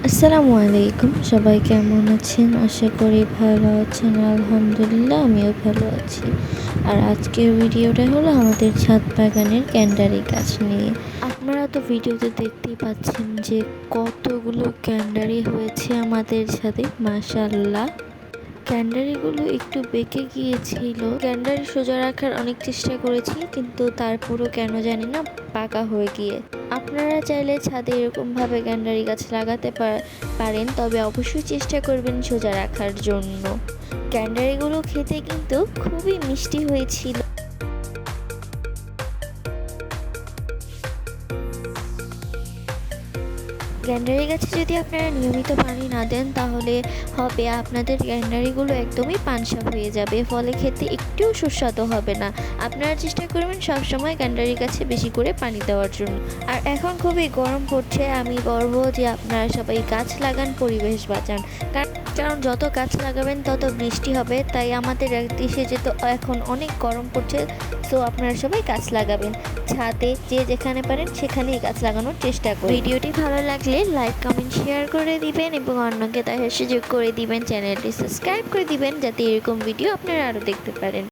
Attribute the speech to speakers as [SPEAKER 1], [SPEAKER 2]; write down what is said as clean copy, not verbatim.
[SPEAKER 1] আসসালামু আলাইকুম। সবাই কেমন আছেন? আশা করি ভালো আছেন। আলহামদুলিল্লাহ আমিও ভালো আছি। আর আজকের ভিডিওটা হলো আমাদের ছাদ বাগানের ক্যান্ডারি গাছ নিয়ে। আপনারা তো ভিডিওতে দেখতেই পাচ্ছেন যে কতগুলো ক্যান্ডারি হয়েছে আমাদের ছাদে, মাশাআল্লাহ। ক্যান্ডারিগুলো একটু বেঁকে গিয়েছিল। ক্যান্ডারি সোজা রাখার অনেক চেষ্টা করেছি, কিন্তু তারপরও কেন জানি না পাকা হয়ে গিয়ে। আপনারা চাইলে ছাদে এরকমভাবে ক্যান্ডারি গাছ লাগাতে পারেন, তবে অবশ্যই চেষ্টা করবেন সোজা রাখার জন্য। ক্যান্ডারিগুলো খেতে কিন্তু খুবই মিষ্টি হয়েছিল। গ্যান্ডারি গাছে যদি আপনারা নিয়মিত পানি না দেন, তাহলে হবে আপনাদের গ্যান্ডারিগুলো একদমই পানসা হয়ে যাবে, ফলে খেতে একটুও সুস্বাদু হবে না। আপনারা চেষ্টা করবেন সবসময় গ্যান্ডারি গাছে বেশি করে পানি দেওয়ার জন্য। আর এখন খুবই গরম পড়ছে, আমি বলবো যে আপনারা সবাই গাছ লাগান, পরিবেশ বাঁচান। কারণ যত গাছ লাগাবেন তত বৃষ্টি হবে, তাই আমাদের দেশে যেহেতু এখন অনেক গরম পড়ছে, সো আপনারা সবাই গাছ লাগাবেন। ছাদে যে যেখানে পারেন সেখানেই গাছ লাগানোর চেষ্টা করুন। ভিডিওটি ভালো লাগলে লাইক, কমেন্ট, শেয়ার করে দিবেন এবং অন্যকে দেখার সুযোগ করে দিবেন। চ্যানেলটি সাবস্ক্রাইব করে দিবেন, যাতে এরকম ভিডিও আপনারা আরও দেখতে পারেন।